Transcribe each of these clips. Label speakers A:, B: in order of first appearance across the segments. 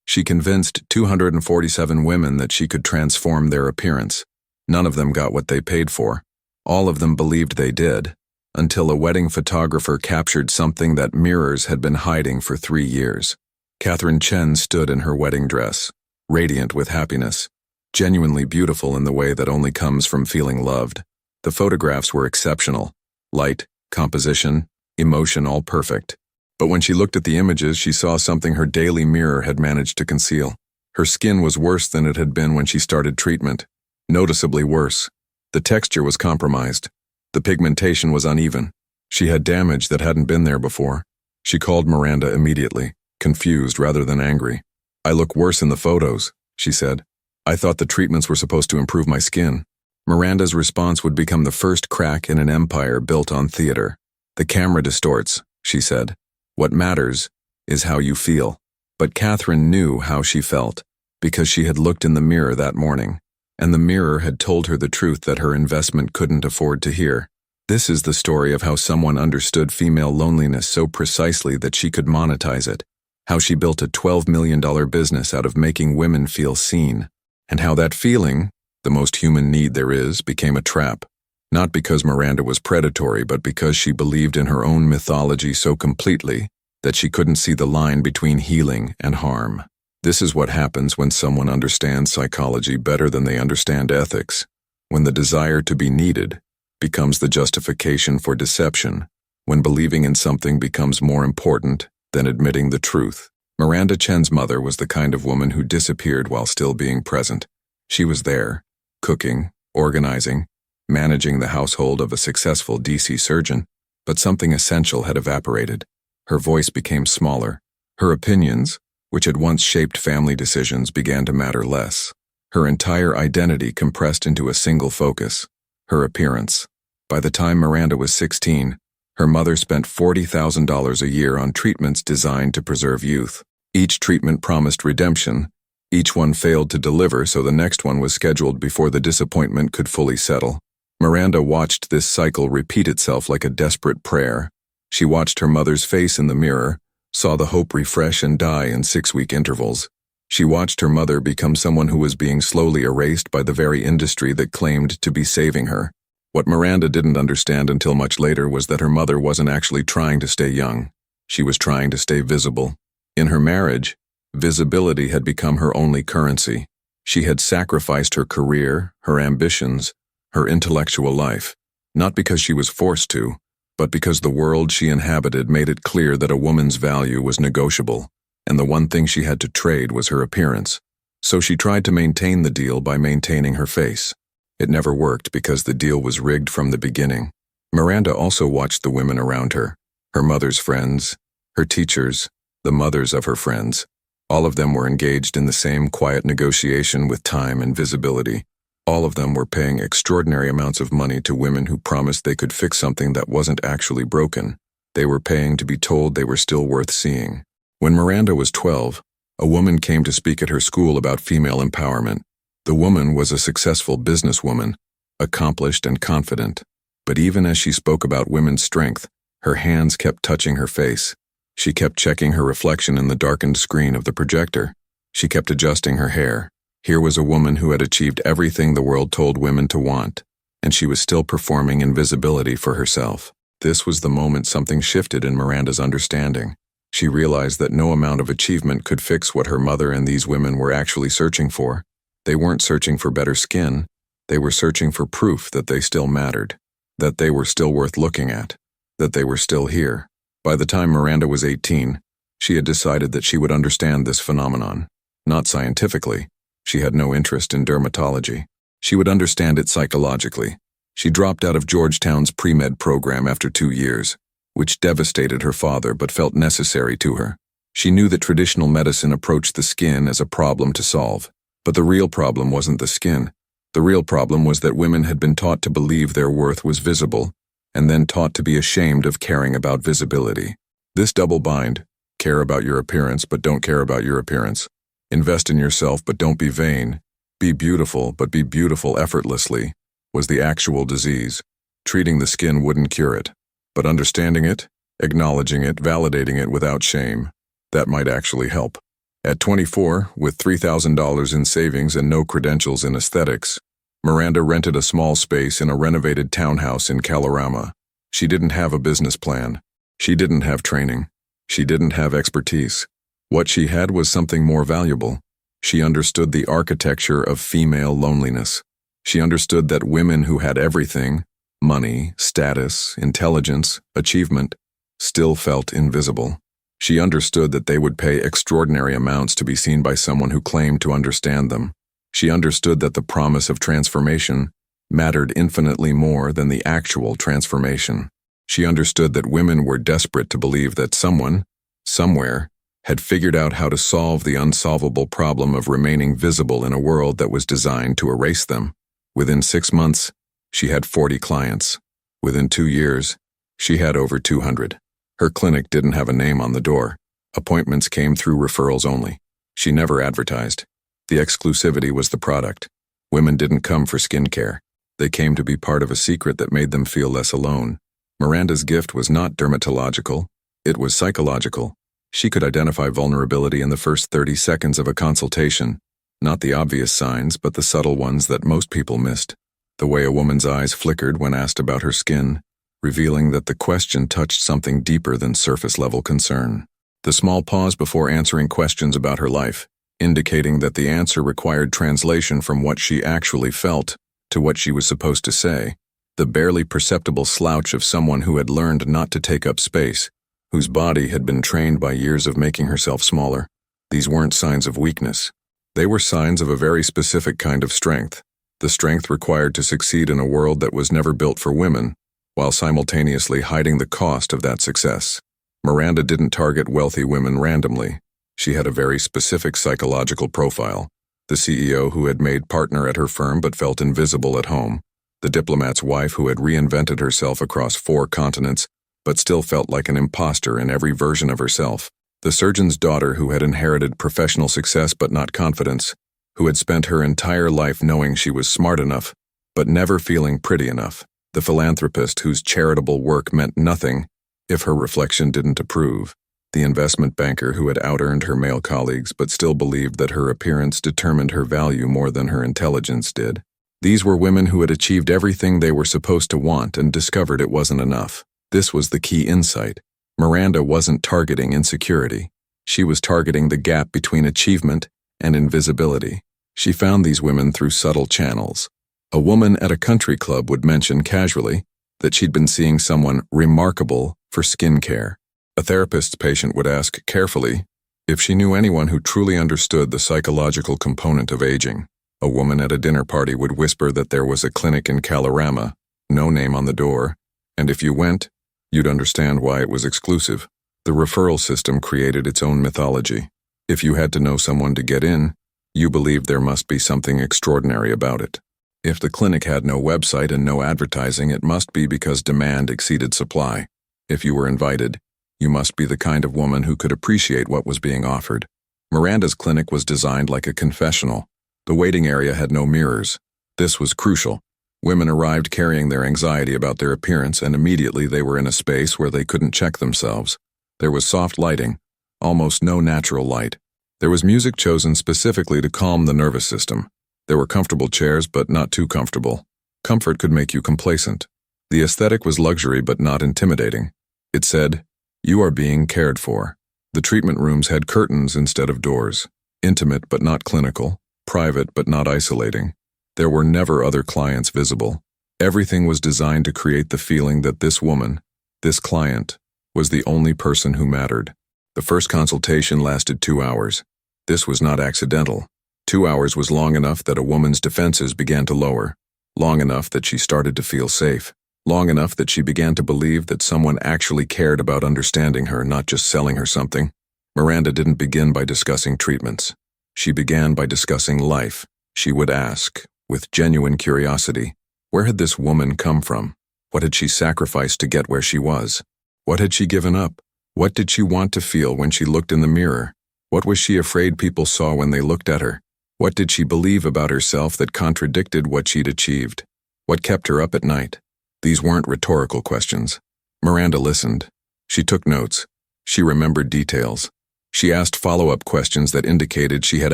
A: She convinced 247 women that she could transform their appearance. None of them got what they paid for. All of them believed they did, until a wedding photographer captured something that mirrors had been hiding for 3 years. Miranda Chen stood in her wedding dress, radiant with happiness, genuinely beautiful in the way that only comes from feeling loved. The photographs were exceptional. Light, composition, emotion, all perfect. But when she looked at the images, she saw something her daily mirror had managed to conceal. Her skin was worse than it had been when she started treatment. Noticeably worse. The texture was compromised. The pigmentation was uneven. She had damage that hadn't been there before. She called Miranda immediately, confused rather than angry. "I look worse in the photos," she said. "I thought the treatments were supposed to improve my skin." Miranda's response would become the first crack in an empire built on theater. "The camera distorts," she said. "What matters is how you feel." But Catherine knew how she felt, because she had looked in the mirror that morning, and the mirror had told her the truth that her investment couldn't afford to hear. This is the story of how someone understood female loneliness so precisely that she could monetize it, how she built a $12 million business out of making women feel seen, and how that feeling, the most human need there is, became a trap. Not because Miranda was predatory, but because she believed in her own mythology so completely that she couldn't see the line between healing and harm. This is what happens when someone understands psychology better than they understand ethics, when the desire to be needed becomes the justification for deception, when believing in something becomes more important than admitting the truth. Miranda Chen's mother was the kind of woman who disappeared while still being present. She was there, cooking, organizing, managing the household of a successful DC surgeon, but something essential had evaporated. Her voice became smaller. Her opinions, which had once shaped family decisions, began to matter less. Her entire identity compressed into a single focus: her appearance. By the time Miranda was 16, her mother spent $40,000 a year on treatments designed to preserve youth. Each treatment promised redemption. Each one failed to deliver, so the next one was scheduled before the disappointment could fully settle. Miranda watched this cycle repeat itself like a desperate prayer. She watched her mother's face in the mirror, saw the hope refresh and die in 6-week intervals. She watched her mother become someone who was being slowly erased by the very industry that claimed to be saving her. What Miranda didn't understand until much later was that her mother wasn't actually trying to stay young. She was trying to stay visible. In her marriage, visibility had become her only currency. She had sacrificed her career, her ambitions, her intellectual life, not because she was forced to, but because the world she inhabited made it clear that a woman's value was negotiable, and the one thing she had to trade was her appearance. So she tried to maintain the deal by maintaining her face. It never worked because the deal was rigged from the beginning. Miranda also watched the women around her, her mother's friends, her teachers, the mothers of her friends. All of them were engaged in the same quiet negotiation with time and visibility. All of them were paying extraordinary amounts of money to women who promised they could fix something that wasn't actually broken. They were paying to be told they were still worth seeing. When Miranda was 12, a woman came to speak at her school about female empowerment. The woman was a successful businesswoman, accomplished and confident. But even as she spoke about women's strength, her hands kept touching her face. She kept checking her reflection in the darkened screen of the projector. She kept adjusting her hair. Here was a woman who had achieved everything the world told women to want, and she was still performing invisibility for herself. This was the moment something shifted in Miranda's understanding. She realized that no amount of achievement could fix what her mother and these women were actually searching for. They weren't searching for better skin. They were searching for proof that they still mattered, that they were still worth looking at, that they were still here. By the time Miranda was 18, she had decided that she would understand this phenomenon. Not scientifically. She had no interest in dermatology. She would understand it psychologically. She dropped out of Georgetown's pre-med program after 2 years, which devastated her father but felt necessary to her. She knew that traditional medicine approached the skin as a problem to solve. But the real problem wasn't the skin. The real problem was that women had been taught to believe their worth was visible, and then taught to be ashamed of caring about visibility. This double bind, care about your appearance but don't care about your appearance, invest in yourself but don't be vain, be beautiful but be beautiful effortlessly, was the actual disease. Treating the skin wouldn't cure it, but understanding it, acknowledging it, validating it without shame, that might actually help. At 24, with $3,000 in savings and no credentials in aesthetics, Miranda rented a small space in a renovated townhouse in Kalorama. She didn't have a business plan. She didn't have training. She didn't have expertise. What she had was something more valuable. She understood the architecture of female loneliness. She understood that women who had everything, money, status, intelligence, achievement, still felt invisible. She understood that they would pay extraordinary amounts to be seen by someone who claimed to understand them. She understood that the promise of transformation mattered infinitely more than the actual transformation. She understood that women were desperate to believe that someone, somewhere, had figured out how to solve the unsolvable problem of remaining visible in a world that was designed to erase them. Within 6 months, she had 40 clients. Within 2 years, she had over 200. Her clinic didn't have a name on the door. Appointments came through referrals only. She never advertised. The exclusivity was the product. Women didn't come for skincare. They came to be part of a secret that made them feel less alone. Miranda's gift was not dermatological. It was psychological. She could identify vulnerability in the first 30 seconds of a consultation. Not the obvious signs, but the subtle ones that most people missed. The way a woman's eyes flickered when asked about her skin, revealing that the question touched something deeper than surface-level concern. The small pause before answering questions about her life, indicating that the answer required translation from what she actually felt to what she was supposed to say. The barely perceptible slouch of someone who had learned not to take up space, whose body had been trained by years of making herself smaller. These weren't signs of weakness. They were signs of a very specific kind of strength, the strength required to succeed in a world that was never built for women, while simultaneously hiding the cost of that success. Miranda didn't target wealthy women randomly. She had a very specific psychological profile. The CEO who had made partner at her firm but felt invisible at home. The diplomat's wife who had reinvented herself across 4 continents but still felt like an imposter in every version of herself. The surgeon's daughter who had inherited professional success but not confidence, who had spent her entire life knowing she was smart enough but never feeling pretty enough. The philanthropist whose charitable work meant nothing if her reflection didn't approve. The investment banker who had out-earned her male colleagues but still believed that her appearance determined her value more than her intelligence did. These were women who had achieved everything they were supposed to want and discovered it wasn't enough. This was the key insight. Miranda wasn't targeting insecurity. She was targeting the gap between achievement and invisibility. She found these women through subtle channels. A woman at a country club would mention casually that she'd been seeing someone remarkable for skincare. A therapist's patient would ask carefully if she knew anyone who truly understood the psychological component of aging. A woman at a dinner party would whisper that there was a clinic in Kalorama, no name on the door, and if you went, you'd understand why it was exclusive. The referral system created its own mythology. If you had to know someone to get in, you believed there must be something extraordinary about it. If the clinic had no website and no advertising, it must be because demand exceeded supply. If you were invited, you must be the kind of woman who could appreciate what was being offered. Miranda's clinic was designed like a confessional. The waiting area had no mirrors. This was crucial. Women arrived carrying their anxiety about their appearance, and immediately they were in a space where they couldn't check themselves. There was soft lighting, almost no natural light. There was music chosen specifically to calm the nervous system. There were comfortable chairs, but not too comfortable. Comfort could make you complacent. The aesthetic was luxury but not intimidating. It said, "You are being cared for." The treatment rooms had curtains instead of doors. Intimate but not clinical. Private but not isolating. There were never other clients visible. Everything was designed to create the feeling that this woman, this client, was the only person who mattered. The first consultation lasted 2 hours. This was not accidental. 2 hours was long enough that a woman's defenses began to lower. Long enough that she started to feel safe. Long enough that she began to believe that someone actually cared about understanding her, not just selling her something. Miranda didn't begin by discussing treatments. She began by discussing life. She would ask, with genuine curiosity, where had this woman come from? What had she sacrificed to get where she was? What had she given up? What did she want to feel when she looked in the mirror? What was she afraid people saw when they looked at her? What did she believe about herself that contradicted what she'd achieved? What kept her up at night? These weren't rhetorical questions. Miranda listened. She took notes. She remembered details. She asked follow-up questions that indicated she had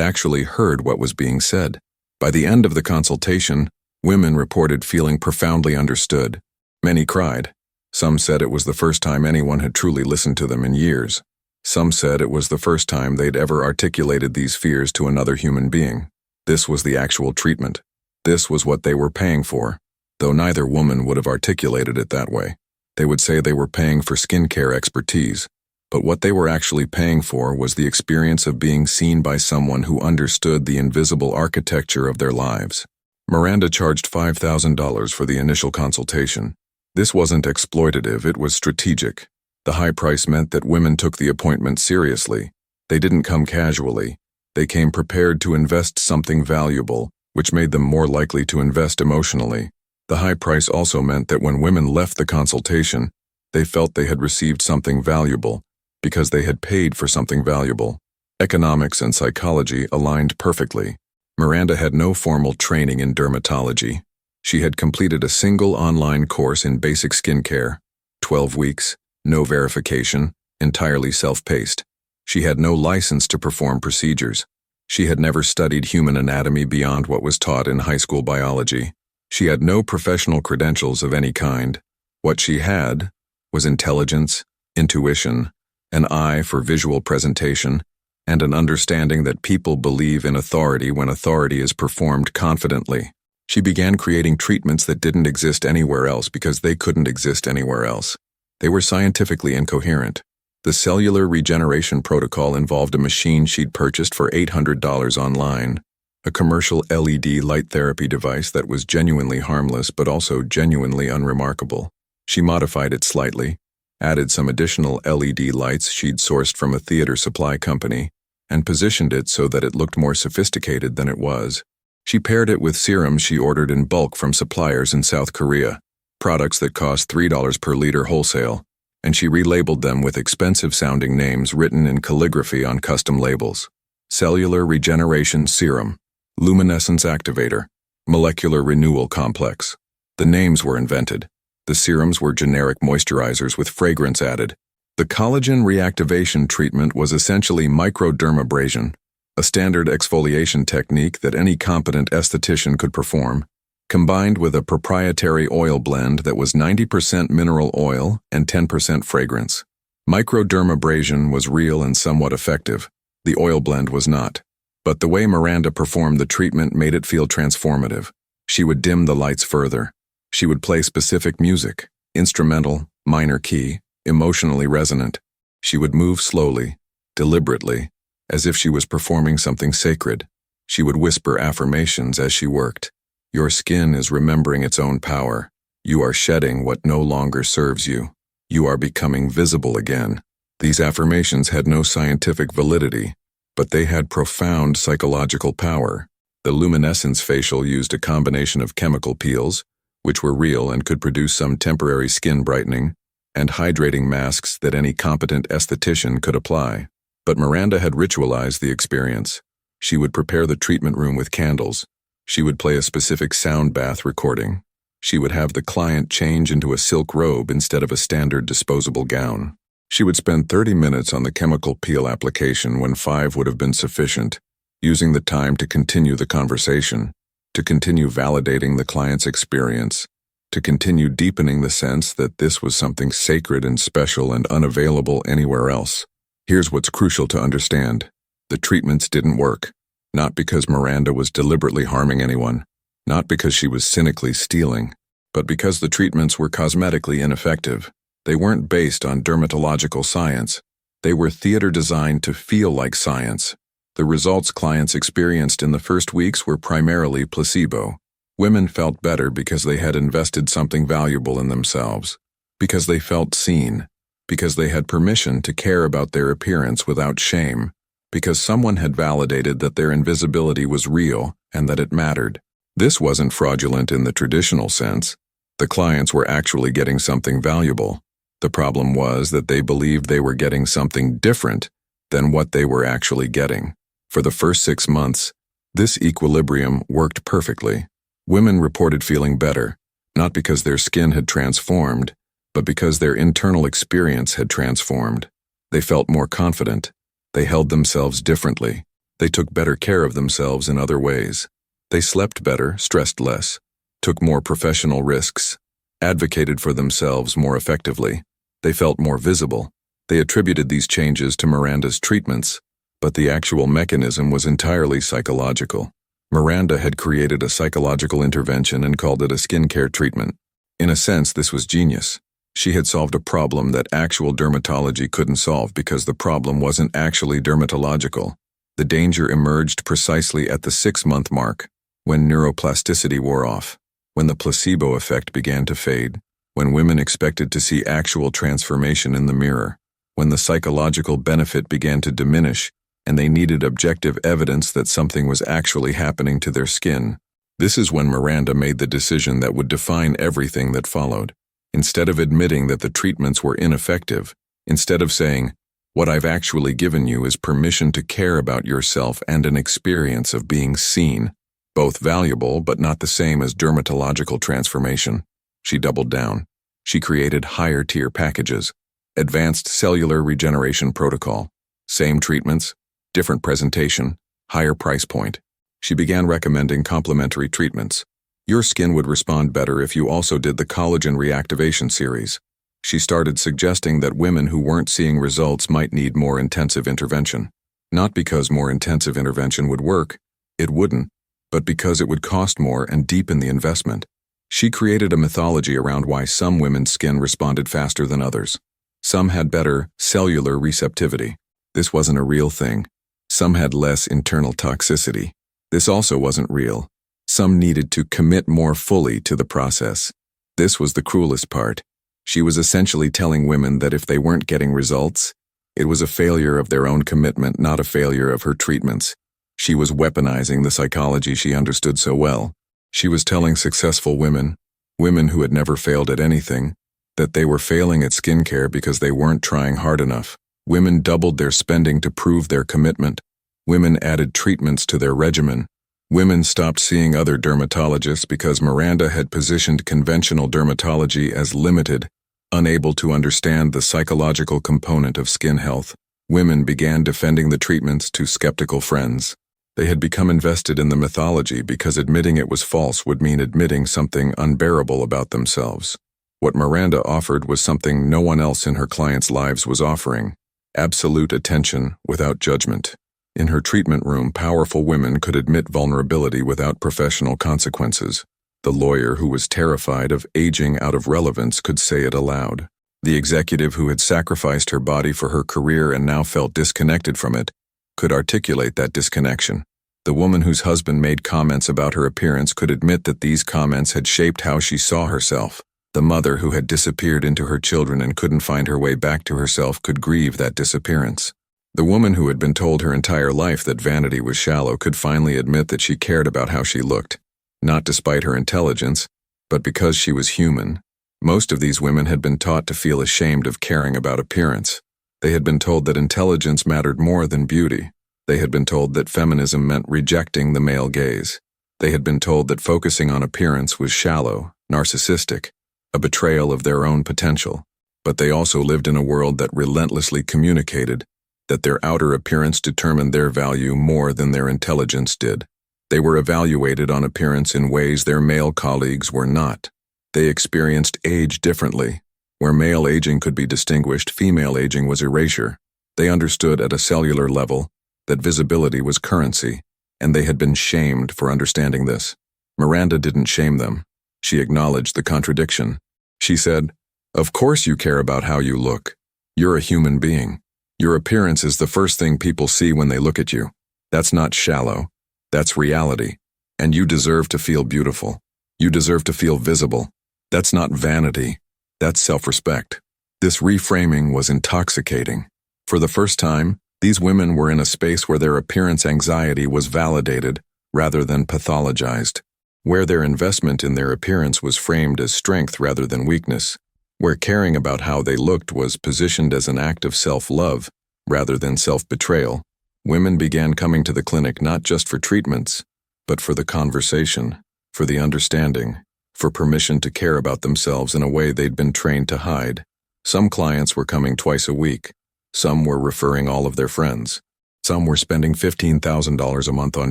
A: actually heard what was being said. By the end of the consultation, women reported feeling profoundly understood. Many cried. Some said it was the first time anyone had truly listened to them in years. Some said it was the first time they'd ever articulated these fears to another human being. This was the actual treatment. This was what they were paying for, though neither woman would have articulated it that way. They would say they were paying for skincare expertise, but what they were actually paying for was the experience of being seen by someone who understood the invisible architecture of their lives. Miranda charged $5,000 for the initial consultation. This wasn't exploitative, it was strategic. The high price meant that women took the appointment seriously. They didn't come casually. They came prepared to invest something valuable, which made them more likely to invest emotionally. The high price also meant that when women left the consultation, they felt they had received something valuable, because they had paid for something valuable. Economics and psychology aligned perfectly. Miranda had no formal training in dermatology. She had completed a single online course in basic skincare, 12 weeks, no verification, entirely self-paced. She had no license to perform procedures. She had never studied human anatomy beyond what was taught in high school biology. She had no professional credentials of any kind. What she had was intelligence, intuition, an eye for visual presentation, and an understanding that people believe in authority when authority is performed confidently. She began creating treatments that didn't exist anywhere else because they couldn't exist anywhere else. They were scientifically incoherent. The cellular regeneration protocol involved a machine she'd purchased for $800 online, a commercial LED light therapy device that was genuinely harmless but also genuinely unremarkable. She modified it slightly, added some additional LED lights she'd sourced from a theater supply company, and positioned it so that it looked more sophisticated than it was. She paired it with serums she ordered in bulk from suppliers in South Korea, products that cost $3 per liter wholesale, and she relabeled them with expensive-sounding names written in calligraphy on custom labels. Cellular Regeneration Serum, Luminescence Activator, Molecular Renewal Complex. The names were invented. The serums were generic moisturizers with fragrance added. The collagen reactivation treatment was essentially microdermabrasion, a standard exfoliation technique that any competent esthetician could perform, combined with a proprietary oil blend that was 90% mineral oil and 10% fragrance. Microdermabrasion was real and somewhat effective. The oil blend was not. But the way Miranda performed the treatment made it feel transformative. She would dim the lights further. She would play specific music, instrumental, minor key, emotionally resonant. She would move slowly, deliberately, as if she was performing something sacred. She would whisper affirmations as she worked. Your skin is remembering its own power. You are shedding what no longer serves you. You are becoming visible again. These affirmations had no scientific validity, but they had profound psychological power. The luminescence facial used a combination of chemical peels, which were real and could produce some temporary skin brightening, and hydrating masks that any competent esthetician could apply. But Miranda had ritualized the experience. She would prepare the treatment room with candles. She would play a specific sound bath recording. She would have the client change into a silk robe instead of a standard disposable gown. She would spend 30 minutes on the chemical peel application when 5 would have been sufficient, using the time to continue the conversation, to continue validating the client's experience, to continue deepening the sense that this was something sacred and special and unavailable anywhere else. Here's what's crucial to understand. The treatments didn't work, not because Miranda was deliberately harming anyone, not because she was cynically stealing, but because the treatments were cosmetically ineffective. They weren't based on dermatological science. They were theater designed to feel like science. The results clients experienced in the first weeks were primarily placebo. Women felt better because they had invested something valuable in themselves, because they felt seen, because they had permission to care about their appearance without shame, because someone had validated that their invisibility was real and that it mattered. This wasn't fraudulent in the traditional sense. The clients were actually getting something valuable. The problem was that they believed they were getting something different than what they were actually getting. For the first 6 months, this equilibrium worked perfectly. Women reported feeling better, not because their skin had transformed, but because their internal experience had transformed. They felt more confident. They held themselves differently. They took better care of themselves in other ways. They slept better, stressed less, took more professional risks, advocated for themselves more effectively. They felt more visible. They attributed these changes to Miranda's treatments, but the actual mechanism was entirely psychological. Miranda had created a psychological intervention and called it a skincare treatment. In a sense, this was genius. She had solved a problem that actual dermatology couldn't solve because the problem wasn't actually dermatological. The danger emerged precisely at the 6-month mark, when neuroplasticity wore off, when the placebo effect began to fade, when women expected to see actual transformation in the mirror, when the psychological benefit began to diminish, and they needed objective evidence that something was actually happening to their skin. This is when Miranda made the decision that would define everything that followed. Instead of admitting that the treatments were ineffective, instead of saying, "What I've actually given you is permission to care about yourself and an experience of being seen," both valuable but not the same as dermatological transformation, she doubled down. She created higher-tier packages, advanced cellular regeneration protocol, same treatments, different presentation, higher price point. She began recommending complementary treatments. Your skin would respond better if you also did the collagen reactivation series. She started suggesting that women who weren't seeing results might need more intensive intervention. Not because more intensive intervention would work, it wouldn't, but because it would cost more and deepen the investment. She created a mythology around why some women's skin responded faster than others. Some had better cellular receptivity. This wasn't a real thing. Some had less internal toxicity. This also wasn't real. Some needed to commit more fully to the process. This was the cruelest part. She was essentially telling women that if they weren't getting results, it was a failure of their own commitment, not a failure of her treatments. She was weaponizing the psychology she understood so well. She was telling successful women, women who had never failed at anything, that they were failing at skincare because they weren't trying hard enough. Women doubled their spending to prove their commitment. Women added treatments to their regimen. Women stopped seeing other dermatologists because Miranda had positioned conventional dermatology as limited, unable to understand the psychological component of skin health. Women began defending the treatments to skeptical friends. They had become invested in the mythology because admitting it was false would mean admitting something unbearable about themselves. What Miranda offered was something no one else in her clients' lives was offering: absolute attention without judgment. In her treatment room, powerful women could admit vulnerability without professional consequences. The lawyer who was terrified of aging out of relevance could say it aloud. The executive who had sacrificed her body for her career and now felt disconnected from it could articulate that disconnection. The woman whose husband made comments about her appearance could admit that these comments had shaped how she saw herself. The mother who had disappeared into her children and couldn't find her way back to herself could grieve that disappearance. The woman who had been told her entire life that vanity was shallow could finally admit that she cared about how she looked, not despite her intelligence, but because she was human. Most of these women had been taught to feel ashamed of caring about appearance. They had been told that intelligence mattered more than beauty. They had been told that feminism meant rejecting the male gaze. They had been told that focusing on appearance was shallow, narcissistic, a betrayal of their own potential. But they also lived in a world that relentlessly communicated that their outer appearance determined their value more than their intelligence did. They were evaluated on appearance in ways their male colleagues were not. They experienced age differently. Where male aging could be distinguished, female aging was erasure. They understood at a cellular level that visibility was currency, and they had been shamed for understanding this. Miranda didn't shame them. She acknowledged the contradiction. She said, "Of course you care about how you look. You're a human being. Your appearance is the first thing people see when they look at you. That's not shallow. That's reality. And you deserve to feel beautiful. You deserve to feel visible. That's not vanity. That's self-respect." This reframing was intoxicating. For the first time, these women were in a space where their appearance anxiety was validated rather than pathologized, where their investment in their appearance was framed as strength rather than weakness, where caring about how they looked was positioned as an act of self-love rather than self-betrayal. Women began coming to the clinic not just for treatments, but for the conversation, for the understanding, for permission to care about themselves in a way they'd been trained to hide. Some clients were coming twice a week. Some were referring all of their friends. Some were spending $15,000 a month on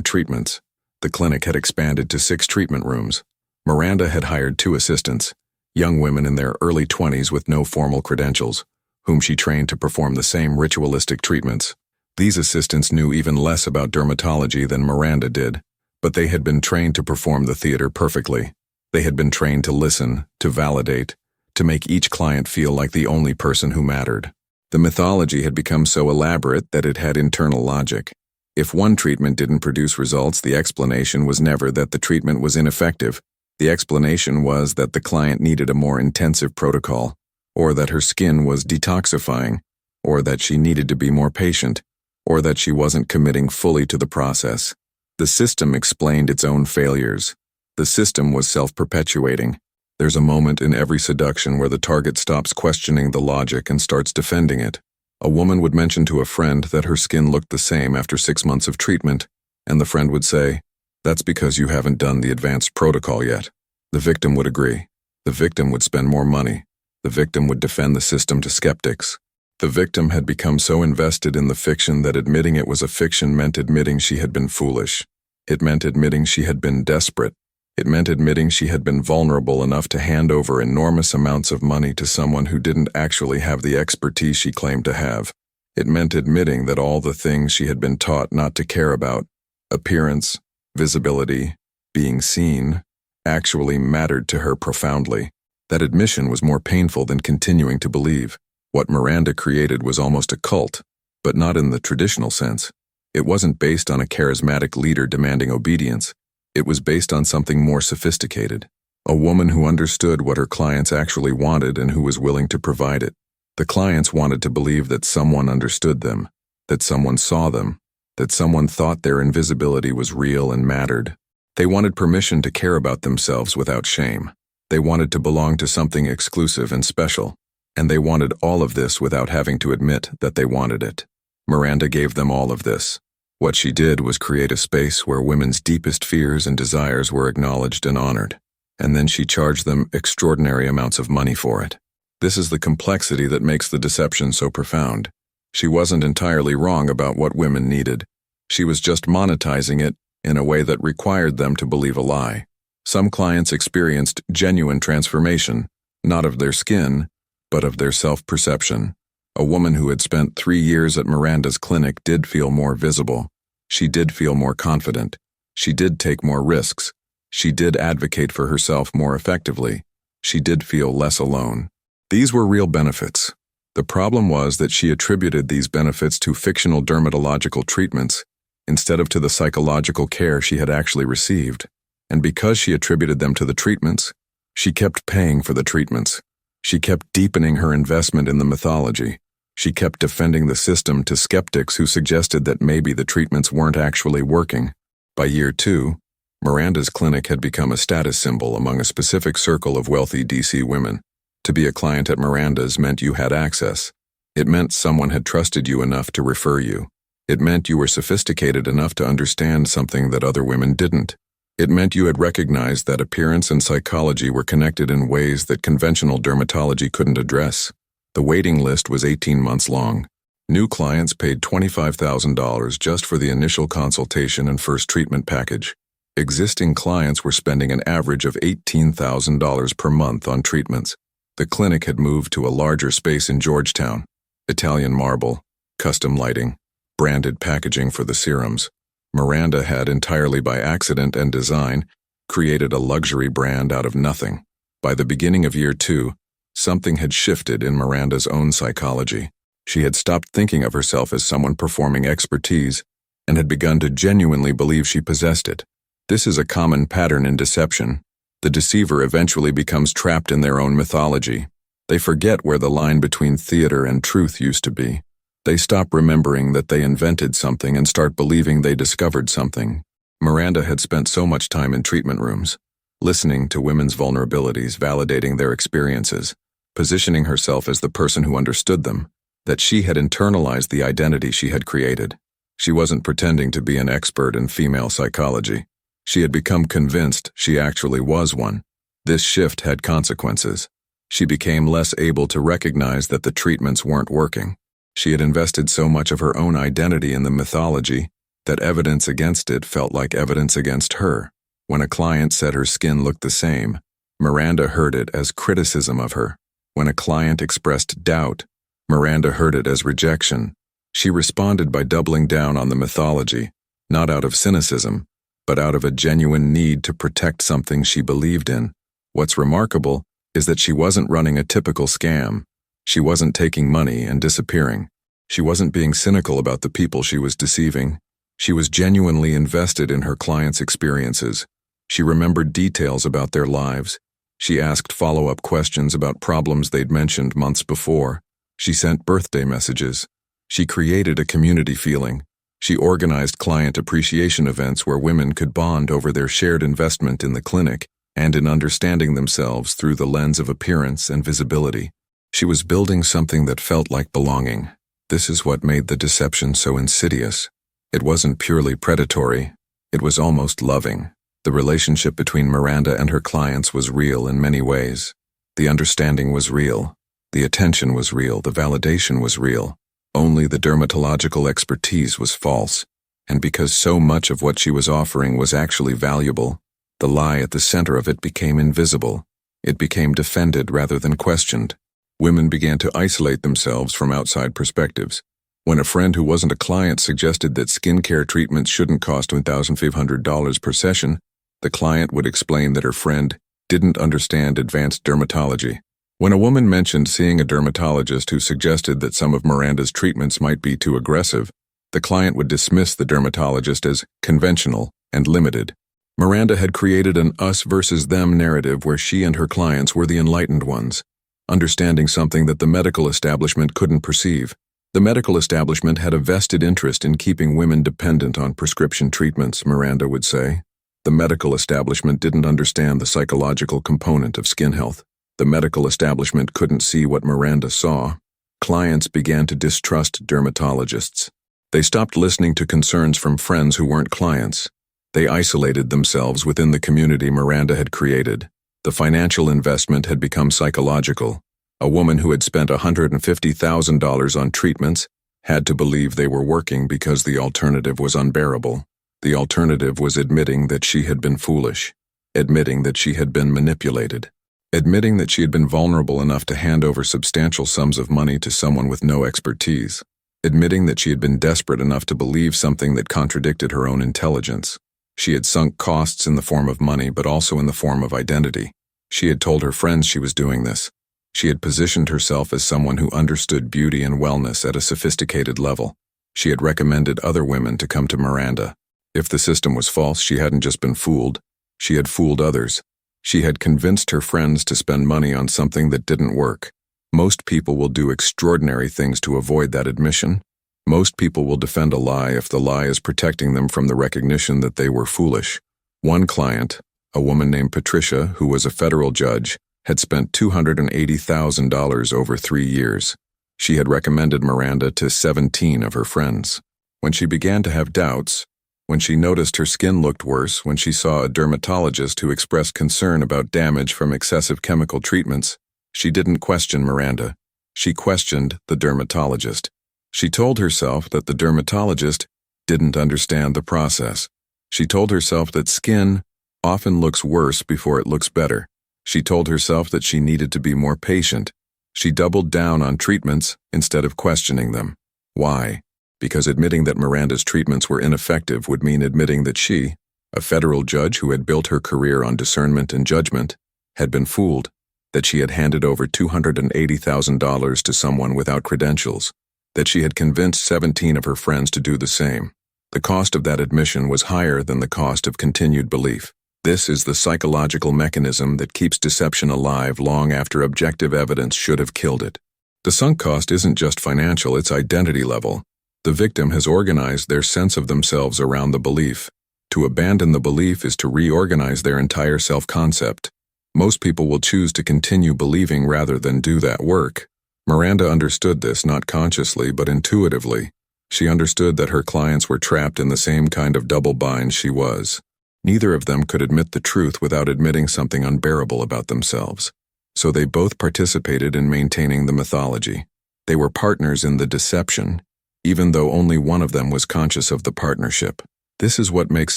A: treatments. The clinic had expanded to 6 treatment rooms. Miranda had hired 2 assistants, young women in their early 20s with no formal credentials, whom she trained to perform the same ritualistic treatments. These assistants knew even less about dermatology than Miranda did, but they had been trained to perform the theater perfectly. They had been trained to listen, to validate, to make each client feel like the only person who mattered. The mythology had become so elaborate that it had internal logic. If one treatment didn't produce results, the explanation was never that the treatment was ineffective. The explanation was that the client needed a more intensive protocol, or that her skin was detoxifying, or that she needed to be more patient, or that she wasn't committing fully to the process. The system explained its own failures. The system was self-perpetuating. There's a moment in every seduction where the target stops questioning the logic and starts defending it. A woman would mention to a friend that her skin looked the same after 6 months of treatment, and the friend would say, "That's because you haven't done the advanced protocol yet." The victim would agree. The victim would spend more money. The victim would defend the system to skeptics. The victim had become so invested in the fiction that admitting it was a fiction meant admitting she had been foolish. It meant admitting she had been desperate. It meant admitting she had been vulnerable enough to hand over enormous amounts of money to someone who didn't actually have the expertise she claimed to have. It meant admitting that all the things she had been taught not to care about, appearance, visibility, being seen, actually mattered to her profoundly. That admission was more painful than continuing to believe. What Miranda created was almost a cult, but not in the traditional sense. It wasn't based on a charismatic leader demanding obedience. It was based on something more sophisticated. A woman who understood what her clients actually wanted and who was willing to provide it. The clients wanted to believe that someone understood them, that someone saw them, that someone thought their invisibility was real and mattered. They wanted permission to care about themselves without shame. They wanted to belong to something exclusive and special. And they wanted all of this without having to admit that they wanted it. Miranda gave them all of this. What she did was create a space where women's deepest fears and desires were acknowledged and honored, and then she charged them extraordinary amounts of money for it. This is the complexity that makes the deception so profound. She wasn't entirely wrong about what women needed. She was just monetizing it in a way that required them to believe a lie. Some clients experienced genuine transformation, not of their skin, but of their self-perception. A woman who had spent 3 years at Miranda's clinic did feel more visible. She did feel more confident. She did take more risks. She did advocate for herself more effectively. She did feel less alone. These were real benefits. The problem was that she attributed these benefits to fictional dermatological treatments instead of to the psychological care she had actually received. And because she attributed them to the treatments, she kept paying for the treatments. She kept deepening her investment in the mythology. She kept defending the system to skeptics who suggested that maybe the treatments weren't actually working. By year 2, Miranda's clinic had become a status symbol among a specific circle of wealthy DC women. To be a client at Miranda's meant you had access. It meant someone had trusted you enough to refer you. It meant you were sophisticated enough to understand something that other women didn't. It meant you had recognized that appearance and psychology were connected in ways that conventional dermatology couldn't address. The waiting list was 18 months long. New clients paid $25,000 just for the initial consultation and first treatment package. Existing clients were spending an average of $18,000 per month on treatments. The clinic had moved to a larger space in Georgetown. Italian marble, custom lighting, branded packaging for the serums. Miranda had, entirely by accident and design, created a luxury brand out of nothing. By the beginning of year 2, something had shifted in Miranda's own psychology. She had stopped thinking of herself as someone performing expertise and had begun to genuinely believe she possessed it. This is a common pattern in deception. The deceiver eventually becomes trapped in their own mythology. They forget where the line between theater and truth used to be. They stop remembering that they invented something and start believing they discovered something. Miranda had spent so much time in treatment rooms, listening to women's vulnerabilities, validating their experiences, positioning herself as the person who understood them, that she had internalized the identity she had created. She wasn't pretending to be an expert in female psychology. She had become convinced she actually was one. This shift had consequences. She became less able to recognize that the treatments weren't working. She had invested so much of her own identity in the mythology that evidence against it felt like evidence against her. When a client said her skin looked the same, Miranda heard it as criticism of her. When a client expressed doubt, Miranda heard it as rejection. She responded by doubling down on the mythology, not out of cynicism, but out of a genuine need to protect something she believed in. What's remarkable is that she wasn't running a typical scam. She wasn't taking money and disappearing. She wasn't being cynical about the people she was deceiving. She was genuinely invested in her clients' experiences. She remembered details about their lives. She asked follow-up questions about problems they'd mentioned months before. She sent birthday messages. She created a community feeling. She organized client appreciation events where women could bond over their shared investment in the clinic and in understanding themselves through the lens of appearance and visibility. She was building something that felt like belonging. This is what made the deception so insidious. It wasn't purely predatory. It was almost loving. The relationship between Miranda and her clients was real in many ways. The understanding was real. The attention was real. The validation was real. Only the dermatological expertise was false. And because so much of what she was offering was actually valuable, the lie at the center of it became invisible. It became defended rather than questioned. Women began to isolate themselves from outside perspectives. When a friend who wasn't a client suggested that skincare treatments shouldn't cost $1,500 per session, the client would explain that her friend didn't understand advanced dermatology. When a woman mentioned seeing a dermatologist who suggested that some of Miranda's treatments might be too aggressive, the client would dismiss the dermatologist as conventional and limited. Miranda had created an us versus them narrative where she and her clients were the enlightened ones, understanding something that the medical establishment couldn't perceive. The medical establishment had a vested interest in keeping women dependent on prescription treatments, Miranda would say. The medical establishment didn't understand the psychological component of skin health. The medical establishment couldn't see what Miranda saw. Clients began to distrust dermatologists. They stopped listening to concerns from friends who weren't clients. They isolated themselves within the community Miranda had created. The financial investment had become psychological. A woman who had spent $150,000 on treatments had to believe they were working because the alternative was unbearable. The alternative was admitting that she had been foolish, admitting that she had been manipulated, admitting that she had been vulnerable enough to hand over substantial sums of money to someone with no expertise, admitting that she had been desperate enough to believe something that contradicted her own intelligence. She had sunk costs in the form of money, but also in the form of identity. She had told her friends she was doing this. She had positioned herself as someone who understood beauty and wellness at a sophisticated level. She had recommended other women to come to Miranda. If the system was false, she hadn't just been fooled. She had fooled others. She had convinced her friends to spend money on something that didn't work. Most people will do extraordinary things to avoid that admission. Most people will defend a lie if the lie is protecting them from the recognition that they were foolish. One client, a woman named Patricia, who was a federal judge, had spent $280,000 over 3 years. She had recommended Miranda to 17 of her friends. When she began to have doubts, when she noticed her skin looked worse, when she saw a dermatologist who expressed concern about damage from excessive chemical treatments, she didn't question Miranda. She questioned the dermatologist. She told herself that the dermatologist didn't understand the process. She told herself that skin often looks worse before it looks better. She told herself that she needed to be more patient. She doubled down on treatments instead of questioning them. Why? Because admitting that Miranda's treatments were ineffective would mean admitting that she, a federal judge who had built her career on discernment and judgment, had been fooled, that she had handed over $280,000 to someone without credentials, that she had convinced 17 of her friends to do the same. The cost of that admission was higher than the cost of continued belief. This is the psychological mechanism that keeps deception alive long after objective evidence should have killed it. The sunk cost isn't just financial, it's identity level. The victim has organized their sense of themselves around the belief. To abandon the belief is to reorganize their entire self-concept. Most people will choose to continue believing rather than do that work. Miranda understood this not consciously but intuitively. She understood that her clients were trapped in the same kind of double bind she was. Neither of them could admit the truth without admitting something unbearable about themselves. So they both participated in maintaining the mythology. They were partners in the deception, even though only one of them was conscious of the partnership. This is what makes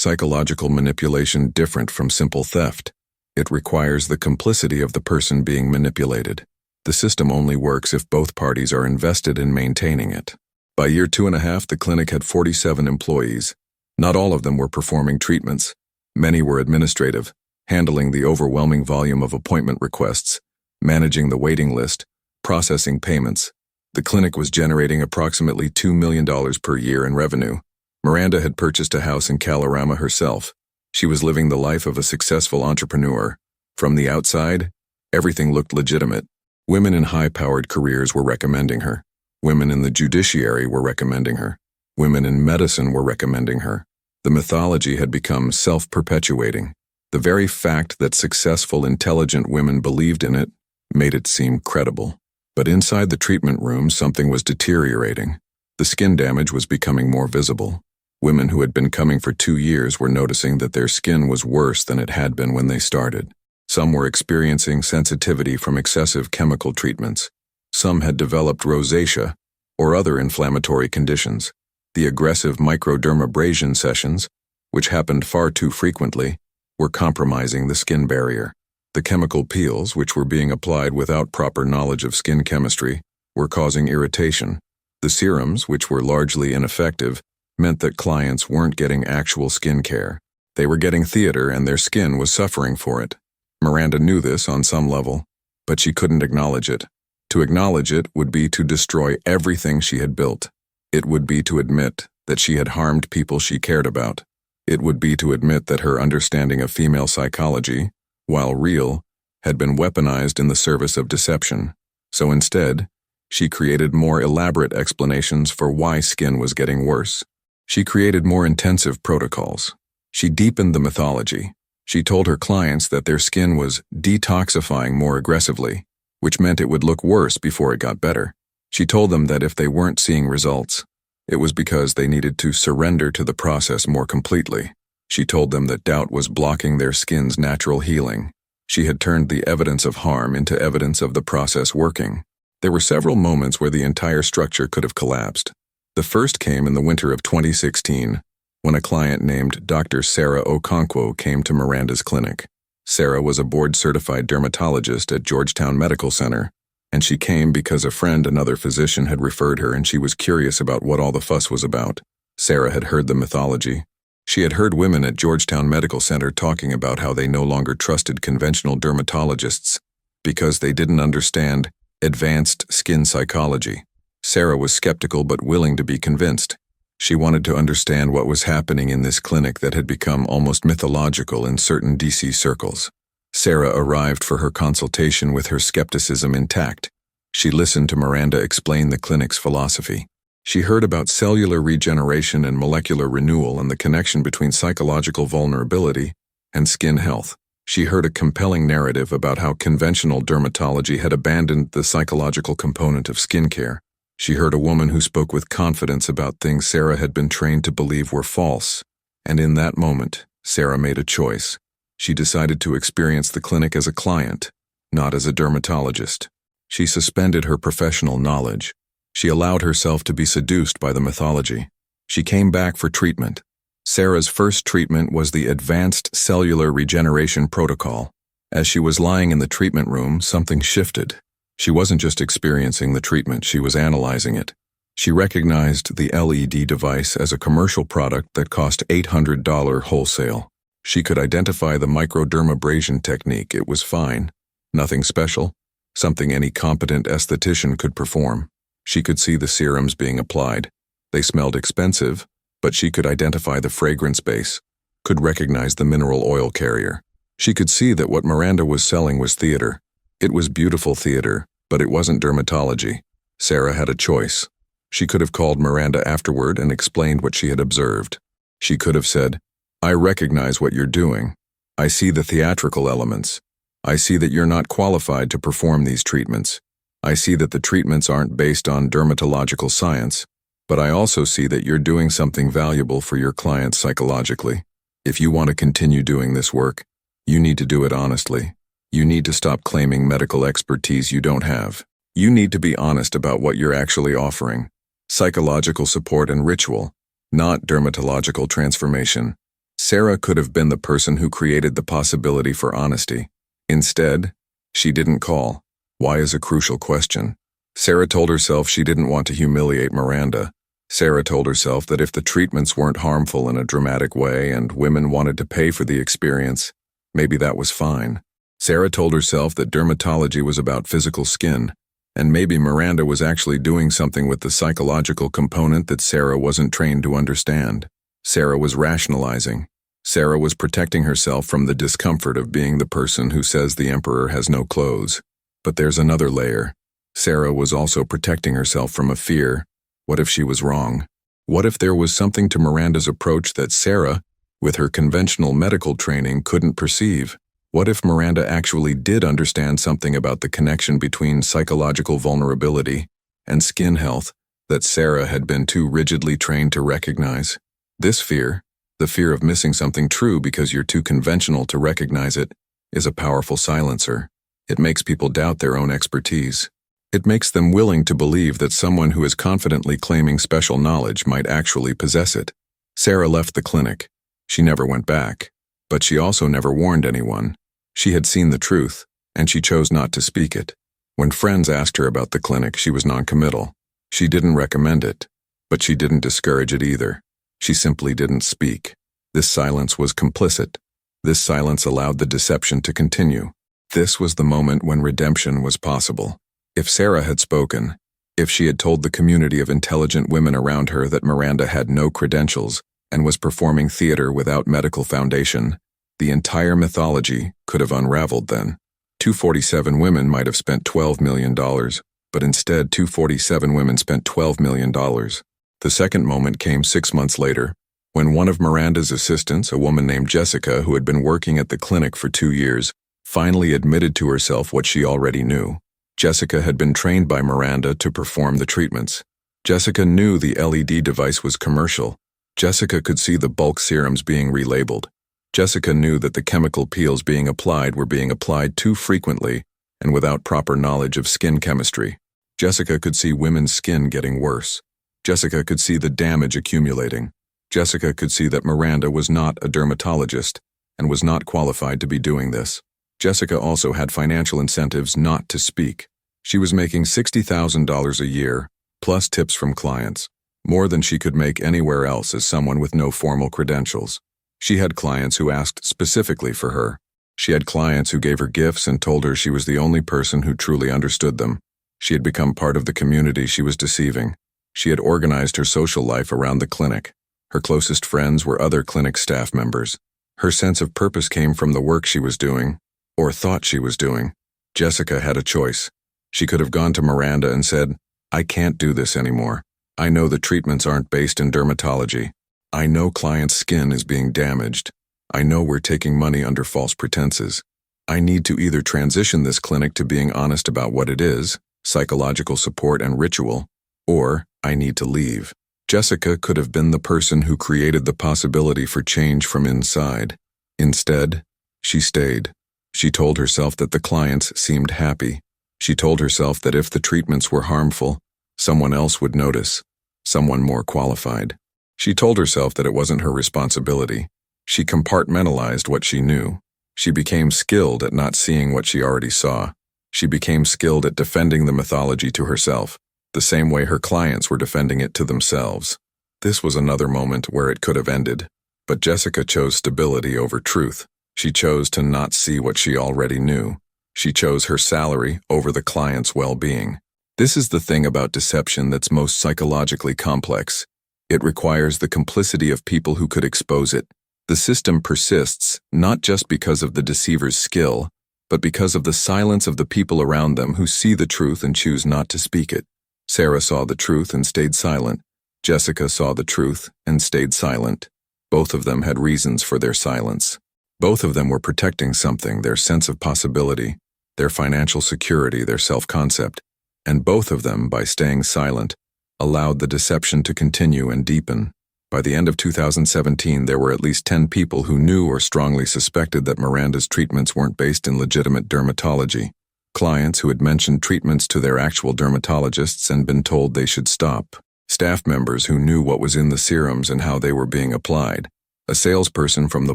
A: psychological manipulation different from simple theft. It requires the complicity of the person being manipulated. The system only works if both parties are invested in maintaining it. By year 2.5, the clinic had 47 employees. Not all of them were performing treatments. Many were administrative, handling the overwhelming volume of appointment requests, managing the waiting list, processing payments. The clinic was generating approximately $2 million per year in revenue. Miranda had purchased a house in Kalorama herself. She was living the life of a successful entrepreneur. From the outside, everything looked legitimate. Women in high-powered careers were recommending her. Women in the judiciary were recommending her. Women in medicine were recommending her. The mythology had become self-perpetuating. The very fact that successful, intelligent women believed in it made it seem credible. But inside the treatment room, something was deteriorating. The skin damage was becoming more visible. Women who had been coming for 2 years were noticing that their skin was worse than it had been when they started. Some were experiencing sensitivity from excessive chemical treatments. Some had developed rosacea or other inflammatory conditions. The aggressive microdermabrasion sessions, which happened far too frequently, were compromising the skin barrier. The chemical peels, which were being applied without proper knowledge of skin chemistry, were causing irritation. The serums, which were largely ineffective, meant that clients weren't getting actual skin care. They were getting theater and their skin was suffering for it. Miranda knew this on some level, but she couldn't acknowledge it. To acknowledge it would be to destroy everything she had built. It would be to admit that she had harmed people she cared about. It would be to admit that her understanding of female psychology, while real, had been weaponized in the service of deception. So instead, she created more elaborate explanations for why skin was getting worse. She created more intensive protocols. She deepened the mythology. She told her clients that their skin was detoxifying more aggressively, which meant it would look worse before it got better. She told them that if they weren't seeing results, it was because they needed to surrender to the process more completely. She told them that doubt was blocking their skin's natural healing. She had turned the evidence of harm into evidence of the process working. There were several moments where the entire structure could have collapsed. The first came in the winter of 2016, when a client named Dr. Sarah Okonkwo came to Miranda's clinic. Sarah was a board-certified dermatologist at Georgetown Medical Center, and she came because a friend, another physician, had referred her and she was curious about what all the fuss was about. Sarah had heard the mythology. She had heard women at Georgetown Medical Center talking about how they no longer trusted conventional dermatologists because they didn't understand advanced skin psychology. Sarah was skeptical but willing to be convinced. She wanted to understand what was happening in this clinic that had become almost mythological in certain DC circles. Sarah arrived for her consultation with her skepticism intact. She listened to Miranda explain the clinic's philosophy. She heard about cellular regeneration and molecular renewal and the connection between psychological vulnerability and skin health. She heard a compelling narrative about how conventional dermatology had abandoned the psychological component of skincare. She heard a woman who spoke with confidence about things Sarah had been trained to believe were false. And in that moment, Sarah made a choice. She decided to experience the clinic as a client, not as a dermatologist. She suspended her professional knowledge. She allowed herself to be seduced by the mythology. She came back for treatment. Sarah's first treatment was the Advanced Cellular Regeneration Protocol. As she was lying in the treatment room, something shifted. She wasn't just experiencing the treatment, she was analyzing it. She recognized the LED device as a commercial product that cost $800 wholesale. She could identify the microdermabrasion technique. It was fine. Nothing special. Something any competent esthetician could perform. She could see the serums being applied. They smelled expensive, but she could identify the fragrance base, could recognize the mineral oil carrier. She could see that what Miranda was selling was theater. It was beautiful theater, but it wasn't dermatology. Sarah had a choice. She could have called Miranda afterward and explained what she had observed. She could have said, "I recognize what you're doing. I see the theatrical elements. I see that you're not qualified to perform these treatments. I see that the treatments aren't based on dermatological science, but I also see that you're doing something valuable for your clients psychologically. If you want to continue doing this work, you need to do it honestly. You need to stop claiming medical expertise you don't have. You need to be honest about what you're actually offering. Psychological support and ritual, not dermatological transformation. Sarah could have been the person who created the possibility for honesty. Instead, she didn't call. Why is a crucial question. Sarah told herself she didn't want to humiliate Miranda. Sarah told herself that if the treatments weren't harmful in a dramatic way and women wanted to pay for the experience, maybe that was fine. Sarah told herself that dermatology was about physical skin, and maybe Miranda was actually doing something with the psychological component that Sarah wasn't trained to understand. Sarah was rationalizing. Sarah was protecting herself from the discomfort of being the person who says the emperor has no clothes. But there's another layer. Sarah was also protecting herself from a fear. What if she was wrong? What if there was something to Miranda's approach that Sarah, with her conventional medical training, couldn't perceive? What if Miranda actually did understand something about the connection between psychological vulnerability and skin health that Sarah had been too rigidly trained to recognize? This fear, the fear of missing something true because you're too conventional to recognize it, is a powerful silencer. It makes people doubt their own expertise. It makes them willing to believe that someone who is confidently claiming special knowledge might actually possess it. Sarah left the clinic. She never went back. But she also never warned anyone. She had seen the truth, and she chose not to speak it. When friends asked her about the clinic, she was noncommittal. She didn't recommend it, but she didn't discourage it either. She simply didn't speak. This silence was complicit. This silence allowed the deception to continue. This was the moment when redemption was possible. If Sarah had spoken, if she had told the community of intelligent women around her that Miranda had no credentials and was performing theater without medical foundation, the entire mythology could have unraveled then. 247 women might have spent $12 million, but instead 247 women spent $12 million. The second moment came 6 months later, when one of Miranda's assistants, a woman named Jessica who had been working at the clinic for 2 years, finally admitted to herself what she already knew. Jessica had been trained by Miranda to perform the treatments. Jessica knew the LED device was commercial. Jessica could see the bulk serums being relabeled. Jessica knew that the chemical peels being applied were being applied too frequently and without proper knowledge of skin chemistry. Jessica could see women's skin getting worse. Jessica could see the damage accumulating. Jessica could see that Miranda was not a dermatologist and was not qualified to be doing this. Jessica also had financial incentives not to speak. She was making $60,000 a year, plus tips from clients, more than she could make anywhere else as someone with no formal credentials. She had clients who asked specifically for her. She had clients who gave her gifts and told her she was the only person who truly understood them. She had become part of the community she was deceiving. She had organized her social life around the clinic. Her closest friends were other clinic staff members. Her sense of purpose came from the work she was doing, or thought she was doing. Jessica had a choice. She could have gone to Miranda and said, "I can't do this anymore. I know the treatments aren't based in dermatology. I know clients' skin is being damaged. I know we're taking money under false pretenses. I need to either transition this clinic to being honest about what it is, psychological support and ritual, or I need to leave." Jessica could have been the person who created the possibility for change from inside. Instead, she stayed. She told herself that the clients seemed happy. She told herself that if the treatments were harmful, someone else would notice, someone more qualified. She told herself that it wasn't her responsibility. She compartmentalized what she knew. She became skilled at not seeing what she already saw. She became skilled at defending the mythology to herself, the same way her clients were defending it to themselves. This was another moment where it could have ended, but Jessica chose stability over truth. She chose to not see what she already knew. She chose her salary over the client's well-being. This is the thing about deception that's most psychologically complex. It requires the complicity of people who could expose it. The system persists not just because of the deceiver's skill, but because of the silence of the people around them who see the truth and choose not to speak it. Sarah saw the truth and stayed silent. Jessica saw the truth and stayed silent. Both of them had reasons for their silence. Both of them were protecting something, their sense of possibility, their financial security, their self-concept. And both of them, by staying silent, allowed the deception to continue and deepen. By the end of 2017, there were at least 10 people who knew or strongly suspected that Miranda's treatments weren't based in legitimate dermatology. Clients who had mentioned treatments to their actual dermatologists and been told they should stop. Staff members who knew what was in the serums and how they were being applied. A salesperson from the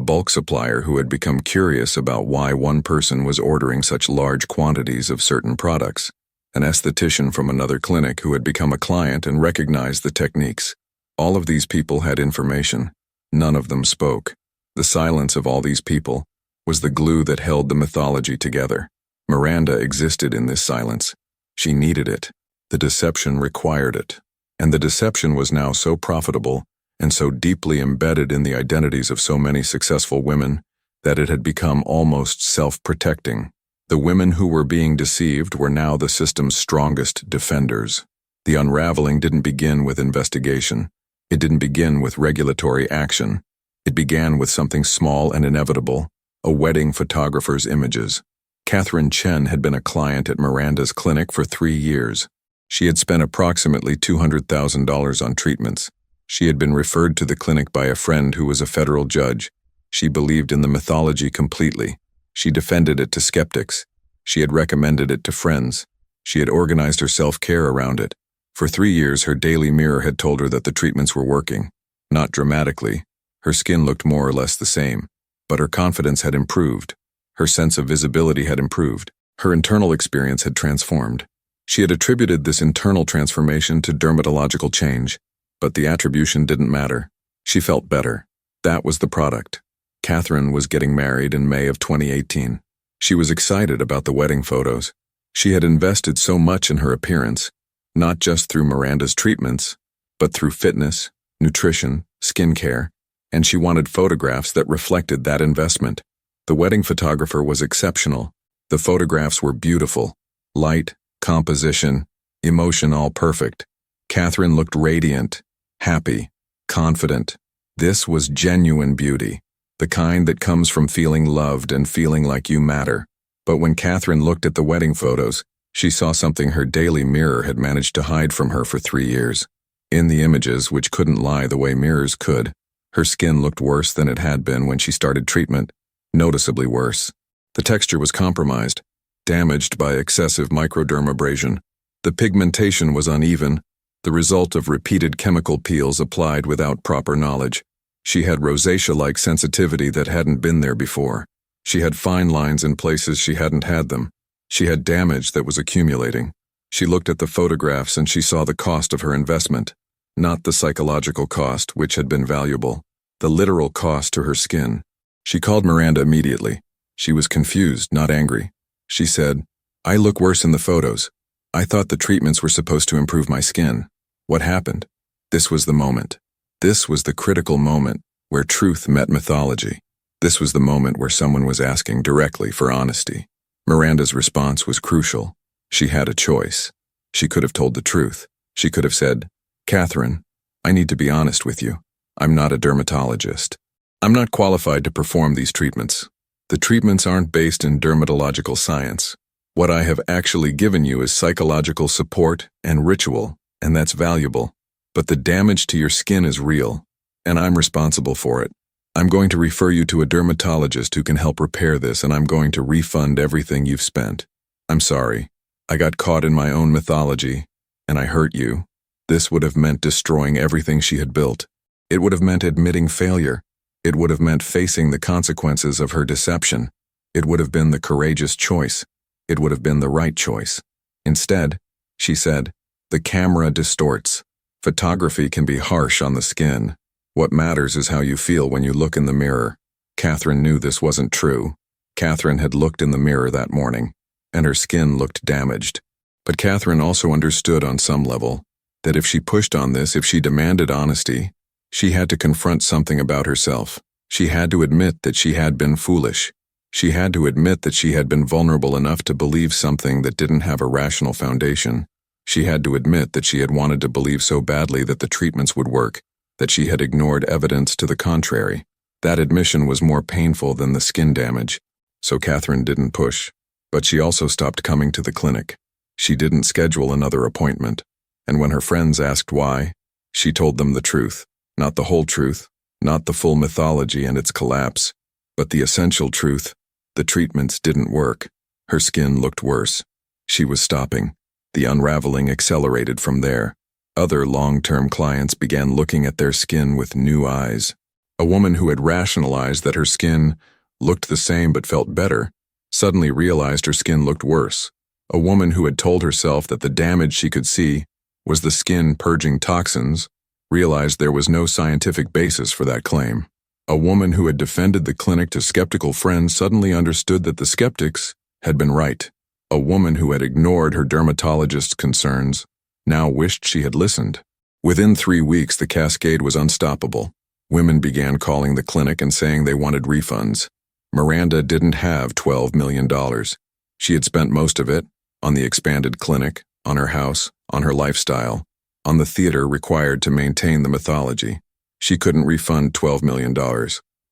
A: bulk supplier who had become curious about why one person was ordering such large quantities of certain products. An esthetician from another clinic who had become a client and recognized the techniques. All of these people had information. None of them spoke. The silence of all these people was the glue that held the mythology together. Miranda existed in this silence. She needed it. The deception required it. And the deception was now so profitable and so deeply embedded in the identities of so many successful women that it had become almost self-protecting. The women who were being deceived were now the system's strongest defenders. The unraveling didn't begin with investigation. It didn't begin with regulatory action. It began with something small and inevitable, a wedding photographer's images. Miranda Chen had been a client at Miranda's clinic for 3 years. She had spent approximately $200,000 on treatments. She had been referred to the clinic by a friend who was a federal judge. She believed in the mythology completely. She defended it to skeptics. She had recommended it to friends. She had organized her self-care around it. For 3 years, her daily mirror had told her that the treatments were working. Not dramatically. Her skin looked more or less the same. But her confidence had improved. Her sense of visibility had improved. Her internal experience had transformed. She had attributed this internal transformation to dermatological change. But the attribution didn't matter. She felt better. That was the product. Catherine was getting married in May of 2018. She was excited about the wedding photos. She had invested so much in her appearance, not just through Miranda's treatments, but through fitness, nutrition, skincare, and she wanted photographs that reflected that investment. The wedding photographer was exceptional. The photographs were beautiful. Light, composition, emotion all perfect. Catherine looked radiant, happy, confident. This was genuine beauty. The kind that comes from feeling loved and feeling like you matter. But when Catherine looked at the wedding photos, she saw something her daily mirror had managed to hide from her for 3 years. In the images, which couldn't lie the way mirrors could, her skin looked worse than it had been when she started treatment, noticeably worse. The texture was compromised, damaged by excessive microdermabrasion. The pigmentation was uneven, the result of repeated chemical peels applied without proper knowledge. She had rosacea-like sensitivity that hadn't been there before. She had fine lines in places she hadn't had them. She had damage that was accumulating. She looked at the photographs and she saw the cost of her investment, not the psychological cost, which had been valuable, the literal cost to her skin. She called Miranda immediately. She was confused, not angry. She said, "I look worse in the photos. I thought the treatments were supposed to improve my skin. What happened?" This was the moment. This was the critical moment where truth met mythology. This was the moment where someone was asking directly for honesty. Miranda's response was crucial. She had a choice. She could have told the truth. She could have said, "Catherine, I need to be honest with you. I'm not a dermatologist. I'm not qualified to perform these treatments. The treatments aren't based in dermatological science. What I have actually given you is psychological support and ritual, and that's valuable. But the damage to your skin is real, and I'm responsible for it. I'm going to refer you to a dermatologist who can help repair this, and I'm going to refund everything you've spent. I'm sorry. I got caught in my own mythology, and I hurt you." This would have meant destroying everything she had built. It would have meant admitting failure. It would have meant facing the consequences of her deception. It would have been the courageous choice. It would have been the right choice. Instead, she said, "The camera distorts. Photography can be harsh on the skin. What matters is how you feel when you look in the mirror." Catherine knew this wasn't true. Catherine had looked in the mirror that morning, and her skin looked damaged. But Catherine also understood on some level that if she pushed on this, if she demanded honesty, she had to confront something about herself. She had to admit that she had been foolish. She had to admit that she had been vulnerable enough to believe something that didn't have a rational foundation. She had to admit that she had wanted to believe so badly that the treatments would work, that she had ignored evidence to the contrary. That admission was more painful than the skin damage. So Catherine didn't push. But she also stopped coming to the clinic. She didn't schedule another appointment. And when her friends asked why, she told them the truth. Not the whole truth, not the full mythology and its collapse, but the essential truth: the treatments didn't work. Her skin looked worse. She was stopping. The unraveling accelerated from there. Other long-term clients began looking at their skin with new eyes. A woman who had rationalized that her skin looked the same but felt better suddenly realized her skin looked worse. A woman who had told herself that the damage she could see was the skin purging toxins realized there was no scientific basis for that claim. A woman who had defended the clinic to skeptical friends suddenly understood that the skeptics had been right. A woman who had ignored her dermatologist's concerns now wished she had listened. Within 3 weeks, the cascade was unstoppable. Women began calling the clinic and saying they wanted refunds. Miranda didn't have $12 million. She had spent most of it on the expanded clinic, on her house, on her lifestyle, on the theater required to maintain the mythology. She couldn't refund $12 million.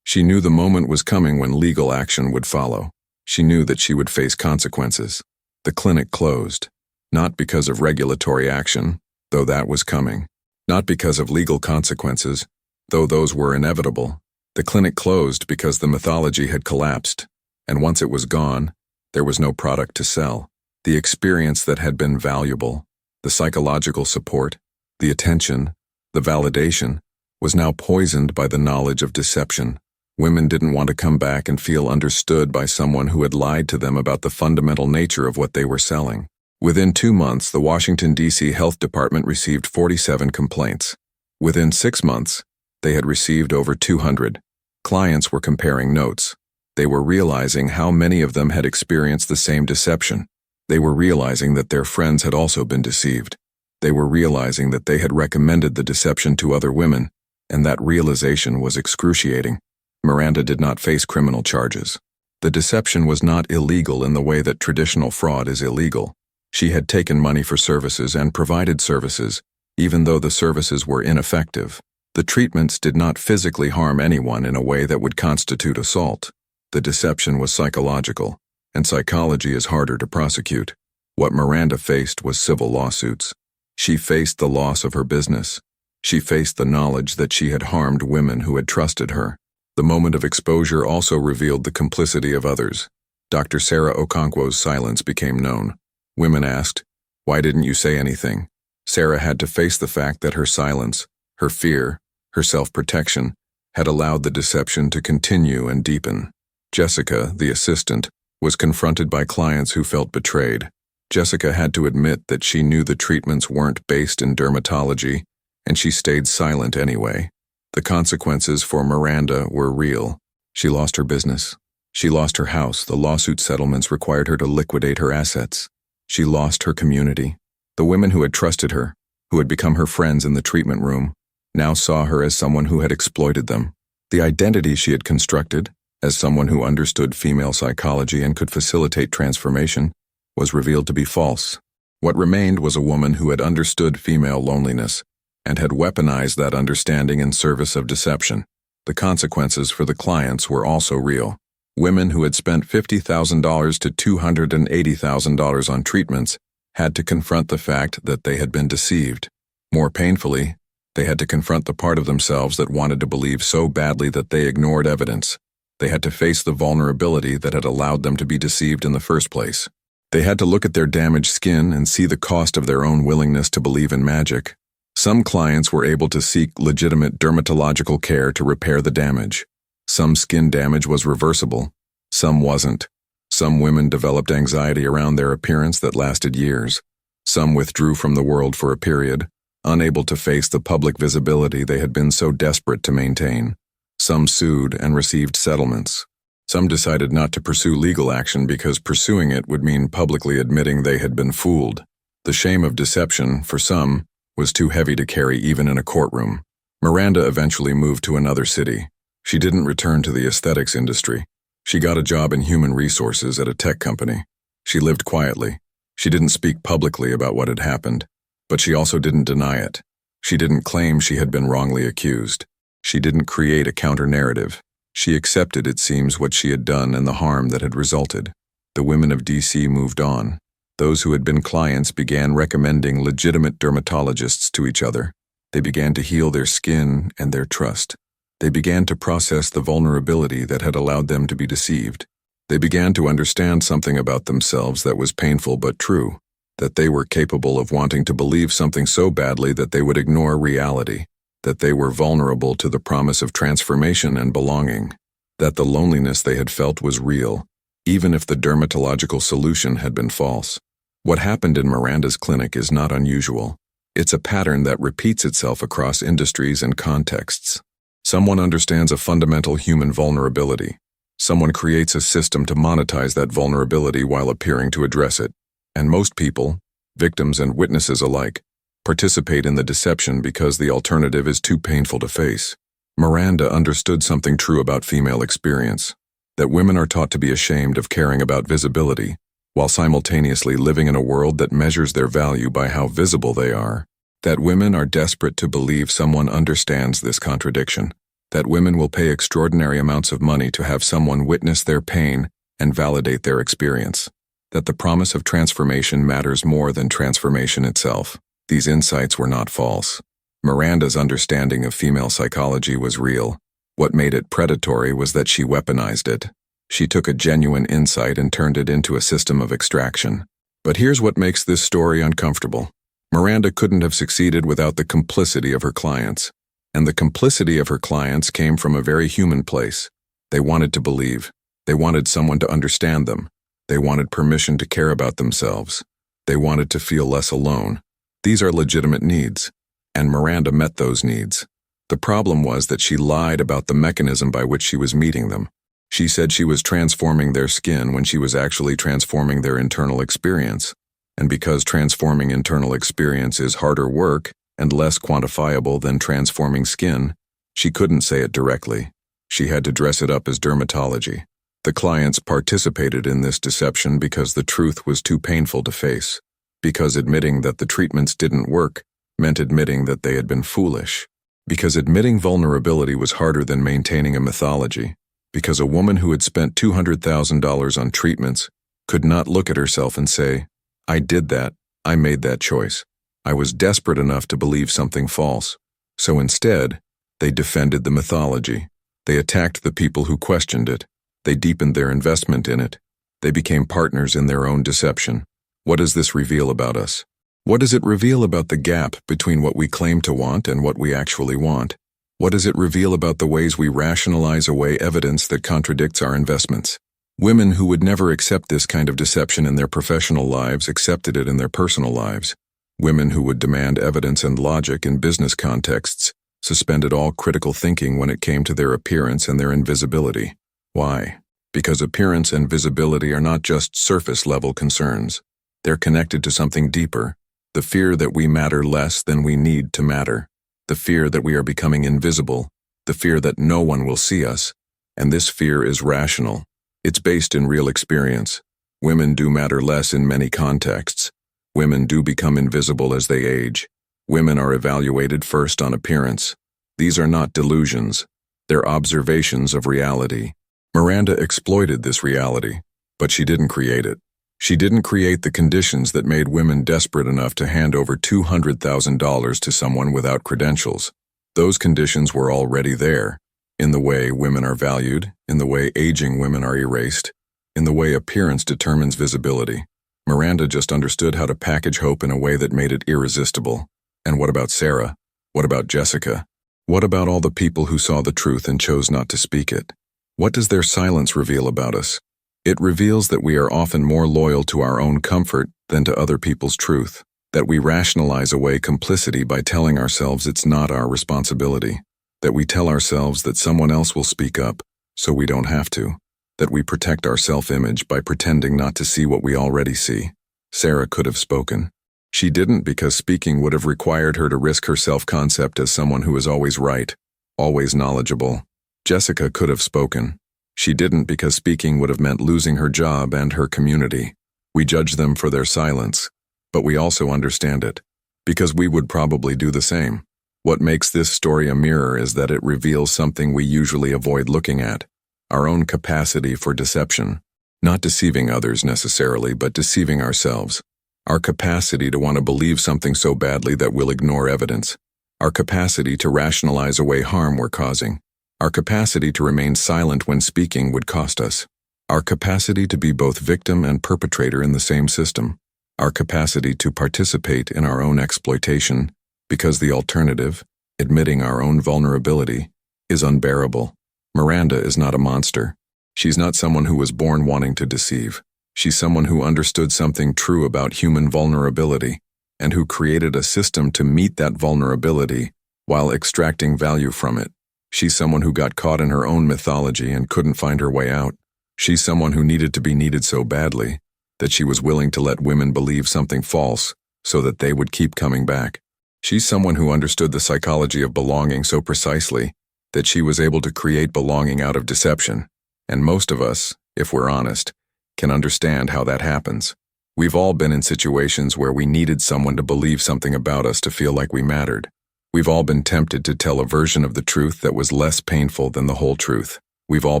A: She knew the moment was coming when legal action would follow. She knew that she would face consequences. The clinic closed, not because of regulatory action, though that was coming, not because of legal consequences, though those were inevitable. The clinic closed because the mythology had collapsed, and once it was gone, there was no product to sell. The experience that had been valuable, the psychological support, the attention, the validation, was now poisoned by the knowledge of deception. Women didn't want to come back and feel understood by someone who had lied to them about the fundamental nature of what they were selling. Within 2 months, the Washington, D.C. Health Department received 47 complaints. Within 6 months, they had received over 200. Clients were comparing notes. They were realizing how many of them had experienced the same deception. They were realizing that their friends had also been deceived. They were realizing that they had recommended the deception to other women, and that realization was excruciating. Miranda did not face criminal charges. The deception was not illegal in the way that traditional fraud is illegal. She had taken money for services and provided services, even though the services were ineffective. The treatments did not physically harm anyone in a way that would constitute assault. The deception was psychological, and psychology is harder to prosecute. What Miranda faced was civil lawsuits. She faced the loss of her business. She faced the knowledge that she had harmed women who had trusted her. The moment of exposure also revealed the complicity of others. Dr. Sarah Okonkwo's silence became known. Women asked, "Why didn't you say anything?" Sarah had to face the fact that her silence, her fear, her self-protection, had allowed the deception to continue and deepen. Jessica, the assistant, was confronted by clients who felt betrayed. Jessica had to admit that she knew the treatments weren't based in dermatology, and she stayed silent anyway. The consequences for Miranda were real. She lost her business. She lost her house. The lawsuit settlements required her to liquidate her assets. She lost her community. The women who had trusted her, who had become her friends in the treatment room, now saw her as someone who had exploited them. The identity she had constructed, as someone who understood female psychology and could facilitate transformation, was revealed to be false. What remained was a woman who had understood female loneliness and had weaponized that understanding in service of deception. The consequences for the clients were also real. Women who had spent $50,000 to $280,000 on treatments had to confront the fact that they had been deceived. More painfully, they had to confront the part of themselves that wanted to believe so badly that they ignored evidence. They had to face the vulnerability that had allowed them to be deceived in the first place. They had to look at their damaged skin and see the cost of their own willingness to believe in magic. Some clients were able to seek legitimate dermatological care to repair the damage. Some skin damage was reversible. Some wasn't. Some women developed anxiety around their appearance that lasted years. Some withdrew from the world for a period, unable to face the public visibility they had been so desperate to maintain. Some sued and received settlements. Some decided not to pursue legal action because pursuing it would mean publicly admitting they had been fooled. The shame of deception, for some, was too heavy to carry even in a courtroom. Miranda eventually moved to another city. She didn't return to the aesthetics industry. She got a job in human resources at a tech company. She lived quietly. She didn't speak publicly about what had happened, but she also didn't deny it. She didn't claim she had been wrongly accused. She didn't create a counter-narrative. She accepted, it seems, what she had done and the harm that had resulted. The women of D.C. moved on. Those who had been clients began recommending legitimate dermatologists to each other. They began to heal their skin and their trust. They began to process the vulnerability that had allowed them to be deceived. They began to understand something about themselves that was painful but true, that they were capable of wanting to believe something so badly that they would ignore reality, that they were vulnerable to the promise of transformation and belonging, that the loneliness they had felt was real, even if the dermatological solution had been false. What happened in Miranda's clinic is not unusual. It's a pattern that repeats itself across industries and contexts. Someone understands a fundamental human vulnerability. Someone creates a system to monetize that vulnerability while appearing to address it. And most people, victims and witnesses alike, participate in the deception because the alternative is too painful to face. Miranda understood something true about female experience, that women are taught to be ashamed of caring about visibility, while simultaneously living in a world that measures their value by how visible they are. That women are desperate to believe someone understands this contradiction. That women will pay extraordinary amounts of money to have someone witness their pain and validate their experience. That the promise of transformation matters more than transformation itself. These insights were not false. Miranda's understanding of female psychology was real. What made it predatory was that she weaponized it. She took a genuine insight and turned it into a system of extraction. But here's what makes this story uncomfortable. Miranda couldn't have succeeded without the complicity of her clients. And the complicity of her clients came from a very human place. They wanted to believe. They wanted someone to understand them. They wanted permission to care about themselves. They wanted to feel less alone. These are legitimate needs. And Miranda met those needs. The problem was that she lied about the mechanism by which she was meeting them. She said she was transforming their skin when she was actually transforming their internal experience. And because transforming internal experience is harder work and less quantifiable than transforming skin, she couldn't say it directly. She had to dress it up as dermatology. The clients participated in this deception because the truth was too painful to face. Because admitting that the treatments didn't work meant admitting that they had been foolish. Because admitting vulnerability was harder than maintaining a mythology. Because a woman who had spent $200,000 on treatments could not look at herself and say, "I did that, I made that choice. I was desperate enough to believe something false." So instead, they defended the mythology. They attacked the people who questioned it. They deepened their investment in it. They became partners in their own deception. What does this reveal about us? What does it reveal about the gap between what we claim to want and what we actually want? What does it reveal about the ways we rationalize away evidence that contradicts our investments? Women who would never accept this kind of deception in their professional lives accepted it in their personal lives. Women who would demand evidence and logic in business contexts suspended all critical thinking when it came to their appearance and their invisibility. Why? Because appearance and visibility are not just surface-level concerns. They're connected to something deeper, the fear that we matter less than we need to matter, the fear that we are becoming invisible, the fear that no one will see us, and this fear is rational. It's based in real experience. Women do matter less in many contexts. Women do become invisible as they age. Women are evaluated first on appearance. These are not delusions. They're observations of reality. Miranda exploited this reality, but she didn't create it. She didn't create the conditions that made women desperate enough to hand over $200,000 to someone without credentials. Those conditions were already there, in the way women are valued, in the way aging women are erased, in the way appearance determines visibility. Miranda just understood how to package hope in a way that made it irresistible. And what about Sarah? What about Jessica? What about all the people who saw the truth and chose not to speak it? What does their silence reveal about us? It reveals that we are often more loyal to our own comfort than to other people's truth, that we rationalize away complicity by telling ourselves it's not our responsibility, that we tell ourselves that someone else will speak up, so we don't have to, that we protect our self-image by pretending not to see what we already see. Sarah could have spoken. She didn't because speaking would have required her to risk her self-concept as someone who is always right, always knowledgeable. Jessica could have spoken. She didn't because speaking would have meant losing her job and her community. We judge them for their silence, but we also understand it, because we would probably do the same. What makes this story a mirror is that it reveals something we usually avoid looking at, our own capacity for deception. Not deceiving others necessarily, but deceiving ourselves. Our capacity to want to believe something so badly that we'll ignore evidence. Our capacity to rationalize away harm we're causing. Our capacity to remain silent when speaking would cost us. Our capacity to be both victim and perpetrator in the same system. Our capacity to participate in our own exploitation, because the alternative, admitting our own vulnerability, is unbearable. Miranda is not a monster. She's not someone who was born wanting to deceive. She's someone who understood something true about human vulnerability, and who created a system to meet that vulnerability while extracting value from it. She's someone who got caught in her own mythology and couldn't find her way out. She's someone who needed to be needed so badly that she was willing to let women believe something false so that they would keep coming back. She's someone who understood the psychology of belonging so precisely that she was able to create belonging out of deception. And most of us, if we're honest, can understand how that happens. We've all been in situations where we needed someone to believe something about us to feel like we mattered. We've all been tempted to tell a version of the truth that was less painful than the whole truth. We've all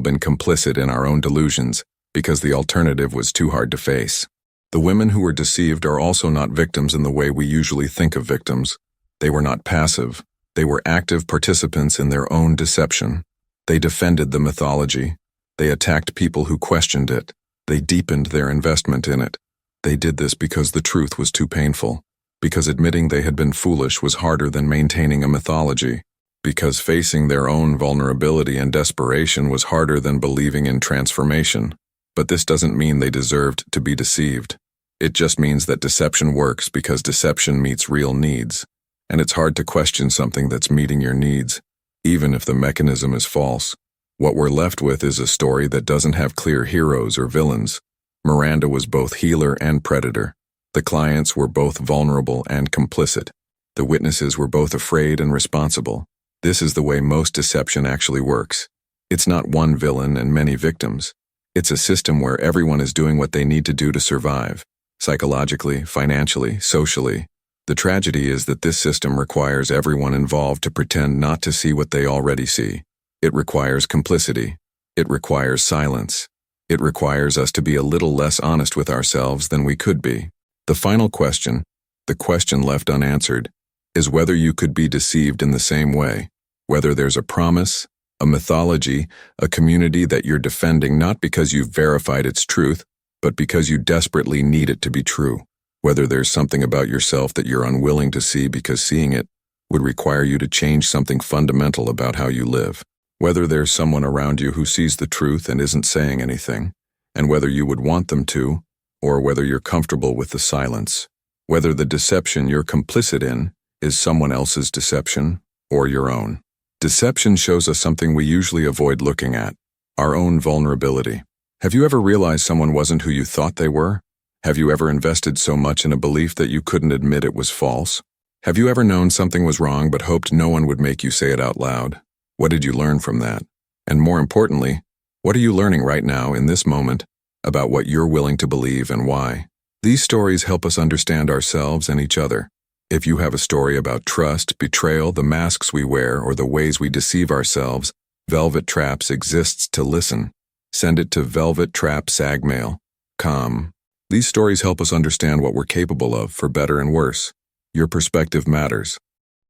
A: been complicit in our own delusions because the alternative was too hard to face. The women who were deceived are also not victims in the way we usually think of victims. They were not passive. They were active participants in their own deception. They defended the mythology. They attacked people who questioned it. They deepened their investment in it. They did this because the truth was too painful, because admitting they had been foolish was harder than maintaining a mythology, because facing their own vulnerability and desperation was harder than believing in transformation. But this doesn't mean they deserved to be deceived. It just means that deception works because deception meets real needs. And it's hard to question something that's meeting your needs, even if the mechanism is false. What we're left with is a story that doesn't have clear heroes or villains. Miranda was both healer and predator. The clients were both vulnerable and complicit. The witnesses were both afraid and responsible. This is the way most deception actually works. It's not one villain and many victims. It's a system where everyone is doing what they need to do to survive, psychologically, financially, socially. The tragedy is that this system requires everyone involved to pretend not to see what they already see. It requires complicity. It requires silence. It requires us to be a little less honest with ourselves than we could be. The final question, the question left unanswered, is whether you could be deceived in the same way, whether there's a promise, a mythology, a community that you're defending not because you've verified its truth, but because you desperately need it to be true, whether there's something about yourself that you're unwilling to see because seeing it would require you to change something fundamental about how you live, whether there's someone around you who sees the truth and isn't saying anything, and whether you would want them to, or whether you're comfortable with the silence, whether the deception you're complicit in is someone else's deception or your own. Deception shows us something we usually avoid looking at, our own vulnerability. Have you ever realized someone wasn't who you thought they were? Have you ever invested so much in a belief that you couldn't admit it was false? Have you ever known something was wrong but hoped no one would make you say it out loud? What did you learn from that? And more importantly, what are you learning right now in this moment about what you're willing to believe and why? These stories help us understand ourselves and each other. If you have a story about trust, betrayal, the masks we wear, or the ways we deceive ourselves, Velvet Traps exists to listen. Send it to velvettrapsagmail.com. These stories help us understand what we're capable of, for better and worse. Your perspective matters.